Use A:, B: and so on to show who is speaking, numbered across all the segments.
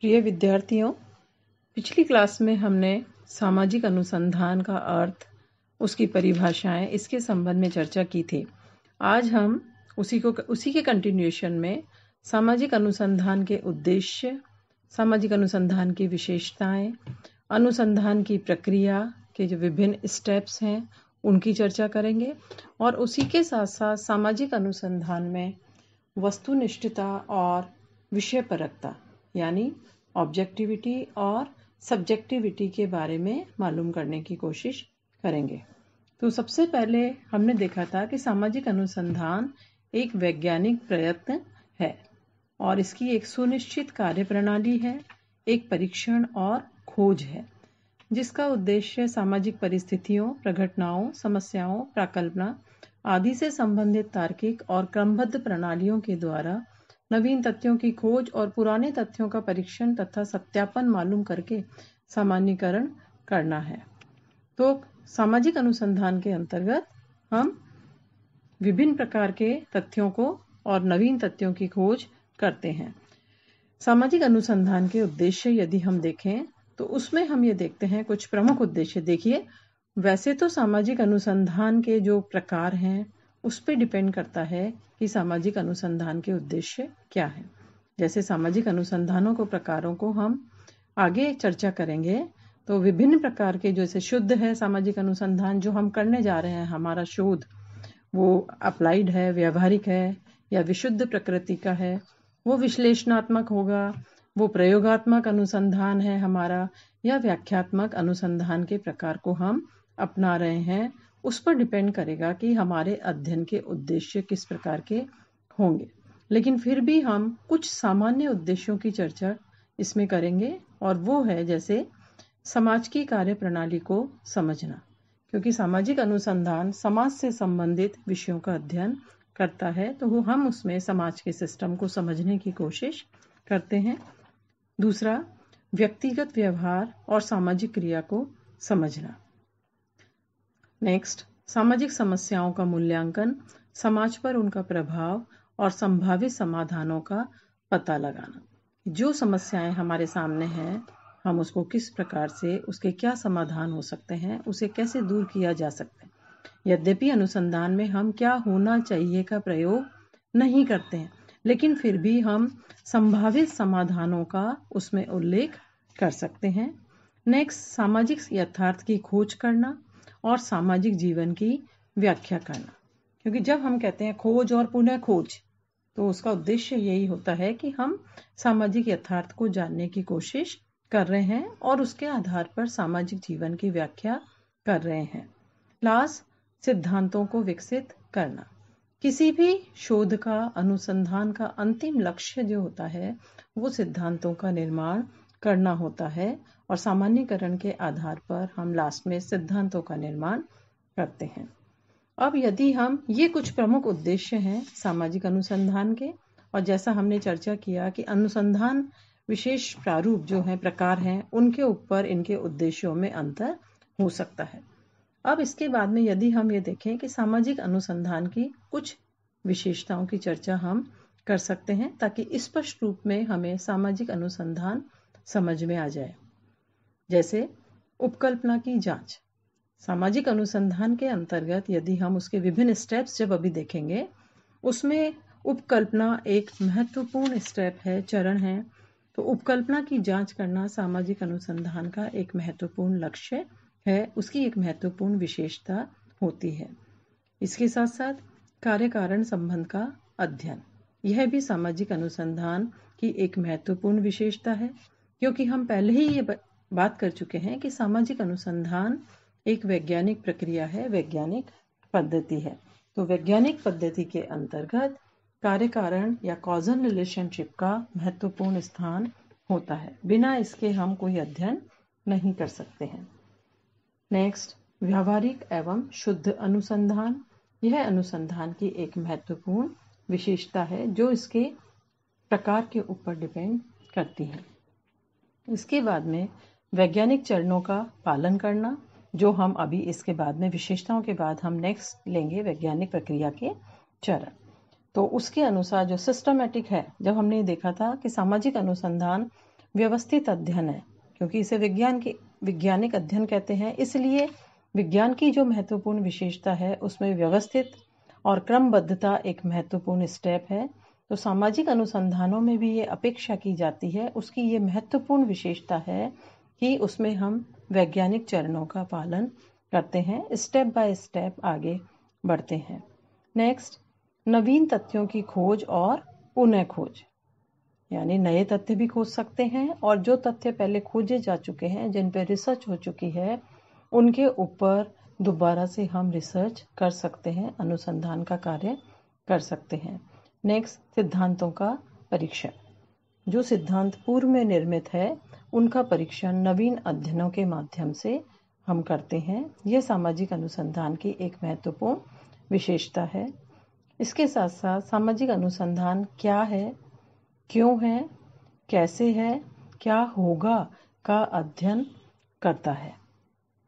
A: प्रिय विद्यार्थियों, पिछली क्लास में हमने सामाजिक अनुसंधान का अर्थ, उसकी परिभाषाएं, इसके संबंध में चर्चा की थी। आज हम उसी के कंटिन्यूएशन में सामाजिक अनुसंधान के उद्देश्य, सामाजिक अनुसंधान की विशेषताएं, अनुसंधान की प्रक्रिया के जो विभिन्न स्टेप्स हैं उनकी चर्चा करेंगे और उसी के साथ साथ सामाजिक अनुसंधान में वस्तुनिष्ठता और विषयपरकता यानी ऑब्जेक्टिविटी और सब्जेक्टिविटी के बारे में मालूम करने की कोशिश करेंगे। तो सबसे पहले हमने देखा था कि सामाजिक अनुसंधान एक वैज्ञानिक प्रयत्न है और इसकी एक सुनिश्चित कार्यप्रणाली है, एक परीक्षण और खोज है जिसका उद्देश्य सामाजिक परिस्थितियों, प्रघटनाओं, समस्याओं, प्राकल्पना आदि से संबंधित तार्किक और क्रमबद्ध प्रणालियों के द्वारा नवीन तथ्यों की खोज और पुराने तथ्यों का परीक्षण तथा सत्यापन मालूम करके सामान्यीकरण करना है। तो सामाजिक अनुसंधान के अंतर्गत हम विभिन्न प्रकार के तथ्यों को और नवीन तथ्यों की खोज करते हैं। सामाजिक अनुसंधान के उद्देश्य यदि हम देखें तो उसमें हम ये देखते हैं कुछ प्रमुख उद्देश्य। देखिए, वैसे तो सामाजिक अनुसंधान के जो प्रकार हैं उस पर डिपेंड करता है कि सामाजिक अनुसंधान के उद्देश्य क्या है। जैसे सामाजिक अनुसंधानों को प्रकारों को हम आगे चर्चा करेंगे। तो विभिन्न प्रकार के, जैसे शुद्ध है सामाजिक अनुसंधान, जो हम करने जा रहे हैं, हमारा शोध वो अप्लाइड है, व्यवहारिक है या विशुद्ध प्रकृति का है, वो विश्लेषणात्मक होगा, वो प्रयोगात्मक अनुसंधान है हमारा, या व्याख्यात्मक अनुसंधान के प्रकार को हम अपना रहे हैं। उस पर डिपेंड करेगा कि हमारे अध्ययन के उद्देश्य किस प्रकार के होंगे। लेकिन फिर भी हम कुछ सामान्य उद्देश्यों की चर्चा इसमें करेंगे और वो है जैसे समाज की कार्यप्रणाली को समझना, क्योंकि सामाजिक अनुसंधान समाज से संबंधित विषयों का अध्ययन करता है, तो वो हम उसमें समाज के सिस्टम को समझने की कोशिश करते हैं। दूसरा, व्यक्तिगत व्यवहार और सामाजिक क्रिया को समझना। नेक्स्ट, सामाजिक समस्याओं का मूल्यांकन, समाज पर उनका प्रभाव और संभावित समाधानों का पता लगाना। जो समस्याएं हमारे सामने हैं, हम उसको किस प्रकार से, उसके क्या समाधान हो सकते हैं, उसे कैसे दूर किया जा सकता है। यद्यपि अनुसंधान में हम क्या होना चाहिए का प्रयोग नहीं करते हैं, लेकिन फिर भी हम संभावित समाधानों का उसमें उल्लेख कर सकते हैं। नेक्स्ट, सामाजिक यथार्थ की खोज करना और सामाजिक जीवन की व्याख्या करना। क्योंकि जब हम कहते हैं खोज और पुनः खोज, तो उसका उद्देश्य यही होता है कि हम सामाजिक यथार्थ को जानने की कोशिश कर रहे हैं और उसके आधार पर सामाजिक जीवन की व्याख्या कर रहे हैं। लास्ट, सिद्धांतों को विकसित करना। किसी भी शोध का, अनुसंधान का अंतिम लक्ष्य जो होता है वो सिद्धांतों का निर्माण करना होता है और सामान्यीकरण के आधार पर हम लास्ट में सिद्धांतों का निर्माण करते हैं। अब यदि हम, ये कुछ प्रमुख उद्देश्य हैं सामाजिक अनुसंधान के, और जैसा हमने चर्चा किया कि अनुसंधान विशेष प्रारूप जो है, प्रकार हैं, उनके ऊपर इनके उद्देश्यों में अंतर हो सकता है। अब इसके बाद में यदि हम ये देखें कि सामाजिक अनुसंधान की कुछ विशेषताओं की चर्चा हम कर सकते हैं ताकि स्पष्ट रूप में हमें सामाजिक अनुसंधान समझ में आ जाए। जैसे उपकल्पना की जांच। सामाजिक अनुसंधान के अंतर्गत यदि हम उसके विभिन्न स्टेप्स जब अभी देखेंगे, उसमें उपकल्पना एक महत्वपूर्ण स्टेप है, चरण है। तो उपकल्पना की जांच करना सामाजिक अनुसंधान का एक महत्वपूर्ण लक्ष्य है, उसकी एक महत्वपूर्ण विशेषता होती है। इसके साथ साथ कार्य कारण संबंध का अध्ययन, यह भी सामाजिक अनुसंधान की एक महत्वपूर्ण विशेषता है, क्योंकि हम पहले ही ये बात कर चुके हैं कि सामाजिक अनुसंधान एक वैज्ञानिक प्रक्रिया है, वैज्ञानिक पद्धति है। तो वैज्ञानिक पद्धति के अंतर्गत कार्य कारण या कॉजल रिलेशनशिप का महत्वपूर्ण स्थान होता है, बिना इसके हम कोई अध्ययन नहीं कर सकते हैं। नेक्स्ट, व्यावहारिक एवं शुद्ध अनुसंधान। यह अनुसंधान की एक महत्वपूर्ण विशेषता है जो इसके प्रकार के ऊपर डिपेंड करती है। इसके बाद में वैज्ञानिक चरणों का पालन करना, जो हम अभी इसके बाद में विशेषताओं के बाद हम नेक्स्ट लेंगे वैज्ञानिक प्रक्रिया के चरण। तो उसके अनुसार जो सिस्टमैटिक है, जब हमने देखा था कि सामाजिक अनुसंधान व्यवस्थित अध्ययन है, क्योंकि इसे वैज्ञानिक अध्ययन कहते हैं। इसलिए विज्ञान की जो महत्वपूर्ण विशेषता है उसमें व्यवस्थित और क्रमबद्धता एक महत्वपूर्ण स्टेप है। तो सामाजिक अनुसंधानों में भी ये अपेक्षा की जाती है, उसकी ये महत्वपूर्ण विशेषता है कि उसमें हम वैज्ञानिक चरणों का पालन करते हैं, स्टेप बाय स्टेप आगे बढ़ते हैं। नेक्स्ट, नवीन तथ्यों की खोज और पुनः खोज, यानी नए तथ्य भी खोज सकते हैं और जो तथ्य पहले खोजे जा चुके हैं, जिन पर रिसर्च हो चुकी है, उनके ऊपर दोबारा से हम रिसर्च कर सकते हैं, अनुसंधान का कार्य कर सकते हैं। नेक्स्ट, सिद्धांतों का परीक्षण। जो सिद्धांत पूर्व में निर्मित है उनका परीक्षण नवीन अध्ययनों के माध्यम से हम करते हैं। यह सामाजिक अनुसंधान की एक महत्वपूर्ण विशेषता है। इसके साथ साथ सामाजिक अनुसंधान क्या है, क्यों है, कैसे है, क्या होगा का अध्ययन करता है।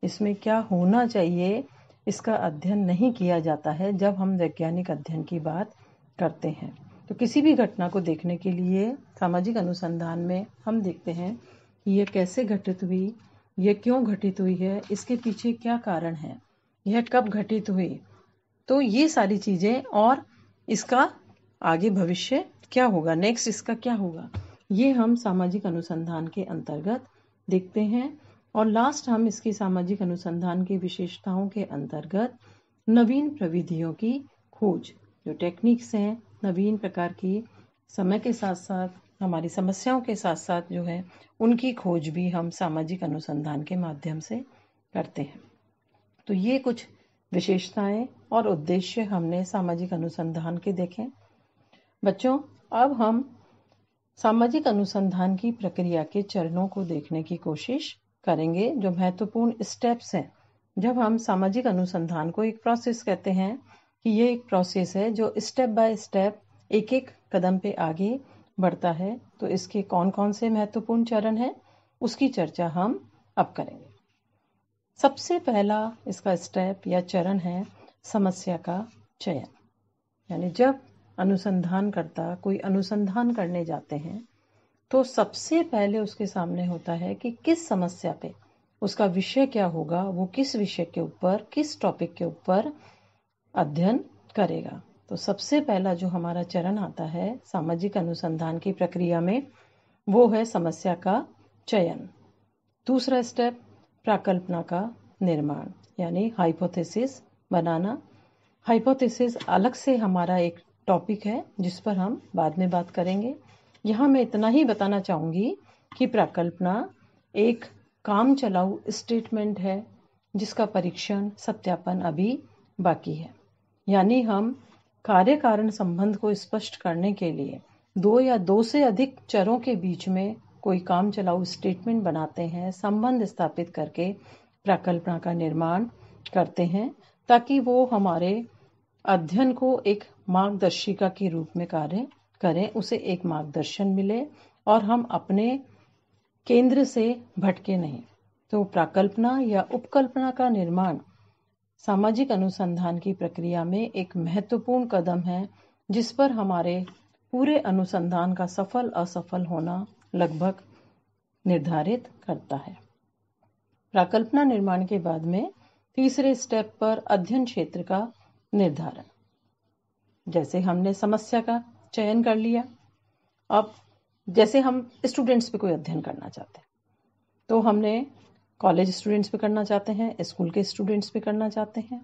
A: इसमें क्या होना चाहिए इसका अध्ययन नहीं किया जाता है जब हम वैज्ञानिक अध्ययन की बात करते हैं। तो किसी भी घटना को देखने के लिए सामाजिक अनुसंधान में हम देखते हैं कि यह कैसे घटित हुई, यह क्यों घटित हुई है, इसके पीछे क्या कारण है, यह कब घटित हुई। तो ये सारी चीजें और इसका आगे भविष्य क्या होगा, नेक्स्ट इसका क्या होगा, ये हम सामाजिक अनुसंधान के अंतर्गत देखते हैं। और लास्ट हम इसकी सामाजिक अनुसंधान की विशेषताओं के अंतर्गत नवीन प्रविधियों की खोज, जो टेक्निक्स हैं नवीन प्रकार की, समय के साथ साथ हमारी समस्याओं के साथ साथ जो है उनकी खोज भी हम सामाजिक अनुसंधान के माध्यम से करते हैं। तो ये कुछ विशेषताएं और उद्देश्य हमने सामाजिक अनुसंधान के देखे। बच्चों, अब हम सामाजिक अनुसंधान की प्रक्रिया के चरणों को देखने की कोशिश करेंगे, जो महत्वपूर्ण स्टेप्स हैं। जब हम सामाजिक अनुसंधान को एक प्रोसेस कहते हैं कि ये एक प्रोसेस है जो स्टेप बाय स्टेप एक एक कदम पे आगे बढ़ता है। तो इसके कौन कौन से महत्वपूर्ण चरण हैं उसकी चर्चा हम अब करेंगे। सबसे पहला इसका स्टेप या चरण है समस्या का चयन। यानी जब अनुसंधानकर्ता कोई अनुसंधान करने जाते हैं तो सबसे पहले उसके सामने होता है कि किस समस्या पे उसका विषय क्या होगा, वो किस विषय के ऊपर, किस टॉपिक के ऊपर अध्ययन करेगा। तो सबसे पहला जो हमारा चरण आता है सामाजिक अनुसंधान की प्रक्रिया में, वो है समस्या का चयन। दूसरा स्टेप प्राकल्पना का निर्माण, यानी हाइपोथेसिस बनाना। हाइपोथेसिस अलग से हमारा एक टॉपिक है जिस पर हम बाद में बात करेंगे। यहाँ मैं इतना ही बताना चाहूँगी कि प्राकल्पना एक काम चलाऊ स्टेटमेंट है जिसका परीक्षण, सत्यापन अभी बाकी है। यानी हम कार्य कारण संबंध को स्पष्ट करने के लिए दो या दो से अधिक चरों के बीच में कोई काम चलाऊ स्टेटमेंट बनाते हैं, संबंध स्थापित करके प्राकल्पना का निर्माण करते हैं, ताकि वो हमारे अध्ययन को एक मार्गदर्शिका के रूप में कार्य करें, उसे एक मार्गदर्शन मिले और हम अपने केंद्र से भटके नहीं। तो प्राकल्पना या उपकल्पना का निर्माण सामाजिक अनुसंधान की प्रक्रिया में एक महत्वपूर्ण कदम है, जिस पर हमारे पूरे अनुसंधान का सफल असफल होना लगभग निर्धारित करता है। प्राकल्पना निर्माण के बाद में तीसरे स्टेप पर अध्ययन क्षेत्र का निर्धारण। जैसे हमने समस्या का चयन कर लिया, अब जैसे हम स्टूडेंट्स पे कोई अध्ययन करना चाहते हैं तो हमने कॉलेज स्टूडेंट्स पे करना चाहते हैं, स्कूल के स्टूडेंट्स पे करना चाहते हैं,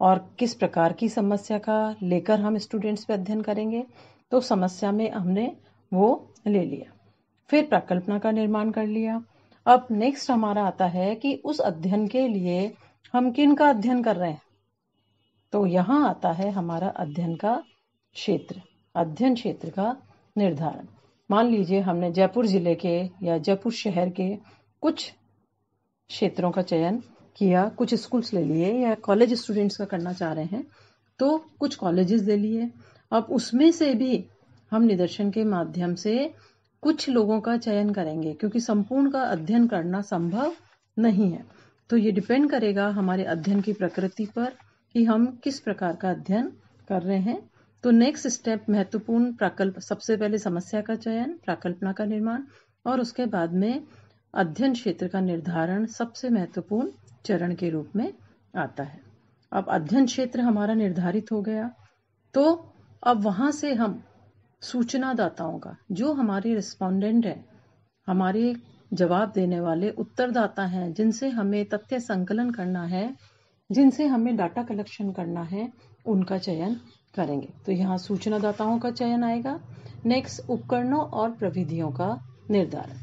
A: और किस प्रकार की समस्या का लेकर हम स्टूडेंट्स पे अध्ययन करेंगे, तो समस्या में हमने वो ले लिया। फिर प्राकल्पना का निर्माण कर लिया। अब नेक्स्ट हमारा आता है कि उस अध्ययन के लिए हम किन का अध्ययन कर रहे हैं। तो यहाँ आता है हमारा अध्ययन का क्षेत्र, अध्ययन क्षेत्र का निर्धारण। मान लीजिए हमने जयपुर जिले के या जयपुर शहर के कुछ क्षेत्रों का चयन किया, कुछ स्कूल्स ले लिए या कॉलेज स्टूडेंट्स का करना चाह रहे हैं तो कुछ कॉलेजेस ले लिए। अब उसमें से भी हम निदर्शन के माध्यम से कुछ लोगों का चयन करेंगे, क्योंकि संपूर्ण का अध्ययन करना संभव नहीं है। तो ये डिपेंड करेगा हमारे अध्ययन की प्रकृति पर कि हम किस प्रकार का अध्ययन कर रहे हैं। तो नेक्स्ट स्टेप महत्वपूर्ण सबसे पहले समस्या का चयन, प्राकल्पना का निर्माण, और उसके बाद में अध्ययन क्षेत्र का निर्धारण सबसे महत्वपूर्ण चरण के रूप में आता है। अब अध्ययन क्षेत्र हमारा निर्धारित हो गया, तो अब वहां से हम सूचनादाताओं का, जो हमारे रिस्पोंडेंट है, हमारे जवाब देने वाले उत्तरदाता हैं, जिनसे हमें तथ्य संकलन करना है, जिनसे हमें डाटा कलेक्शन करना है, उनका चयन करेंगे। तो यहाँ सूचनादाताओं का चयन आएगा। नेक्स्ट, उपकरणों और प्रविधियों का निर्धारण।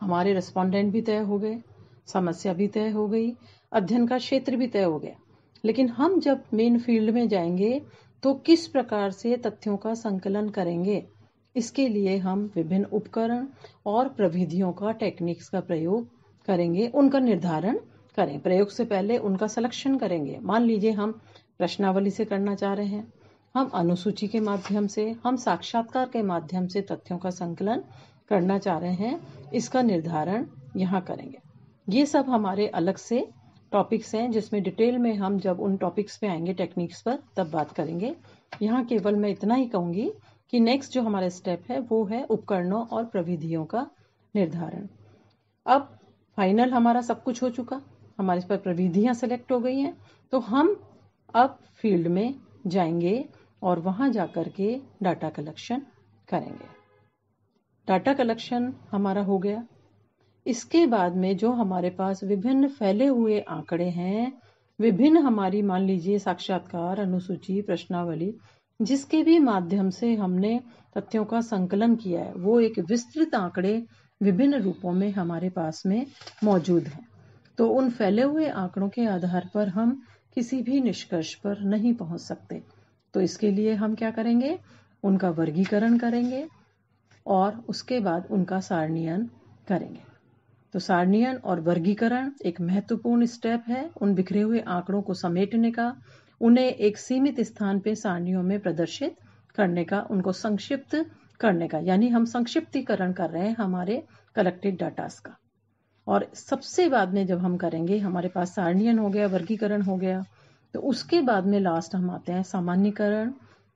A: हमारे रिस्पोंडेंट भी तय हो गए, समस्या भी तय हो गई, अध्ययन का क्षेत्र भी तय हो गया। लेकिन हम जब मेन फील्ड में जाएंगे तो किस प्रकार से तथ्यों का संकलन करेंगे, इसके लिए हम विभिन्न उपकरण और प्रविधियों का, टेक्निक्स का प्रयोग करेंगे, उनका निर्धारण करें। प्रयोग से पहले उनका सिलेक्शन करेंगे। मान लीजिए हम प्रश्नावली से करना चाह रहे हैं, हम अनुसूची के माध्यम से, हम साक्षात्कार के माध्यम से तथ्यों का संकलन करना चाह रहे हैं, इसका निर्धारण यहाँ करेंगे। ये सब हमारे अलग से टॉपिक्स हैं, जिसमें डिटेल में हम जब उन टॉपिक्स पे आएंगे, टेक्निक्स पर, तब बात करेंगे। यहाँ केवल मैं इतना ही कहूंगी कि नेक्स्ट जो हमारा स्टेप है वो है उपकरणों और प्रविधियों का निर्धारण। अब फाइनल हमारा सब कुछ हो चुका, हमारे पर प्रविधियां सेलेक्ट हो गई हैं, तो हम अब फील्ड में जाएंगे और वहां जाकर के डाटा कलेक्शन करेंगे। डाटा कलेक्शन हमारा हो गया। इसके बाद में जो हमारे पास विभिन्न फैले हुए आंकड़े हैं, विभिन्न हमारी, मान लीजिए साक्षात्कार, अनुसूची, प्रश्नावली, जिसके भी माध्यम से हमने तथ्यों का संकलन किया है, वो एक विस्तृत आंकड़े विभिन्न रूपों में हमारे पास में मौजूद हैं। तो उन फैले हुए आंकड़ों के आधार पर हम किसी भी निष्कर्ष पर नहीं पहुंच सकते। तो इसके लिए हम क्या करेंगे, उनका वर्गीकरण करेंगे और उसके बाद उनका सारणीयन करेंगे। तो सारणीयन और वर्गीकरण एक महत्वपूर्ण स्टेप है उन बिखरे हुए आंकड़ों को समेटने का, उन्हें एक सीमित स्थान पे सारणियों में प्रदर्शित करने का, उनको संक्षिप्त करने का, यानी हम संक्षिप्तीकरण कर रहे हैं हमारे कलेक्टेड डाटास का। और सबसे बाद में जब हम करेंगे, हमारे पास सारणीयन हो गया, वर्गीकरण हो गया, तो उसके बाद में लास्ट हम आते हैं सामान्यीकरण,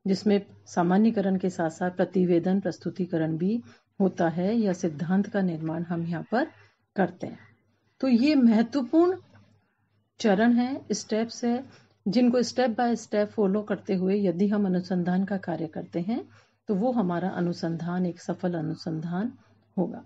A: जिसमें सामान्यीकरण के साथ साथ प्रतिवेदन, प्रस्तुतिकरण भी होता है, या सिद्धांत का निर्माण हम यहाँ पर करते हैं। तो ये महत्वपूर्ण चरण है, स्टेप्स है, जिनको स्टेप बाय स्टेप फॉलो करते हुए यदि हम अनुसंधान का कार्य करते हैं तो वो हमारा अनुसंधान एक सफल अनुसंधान होगा।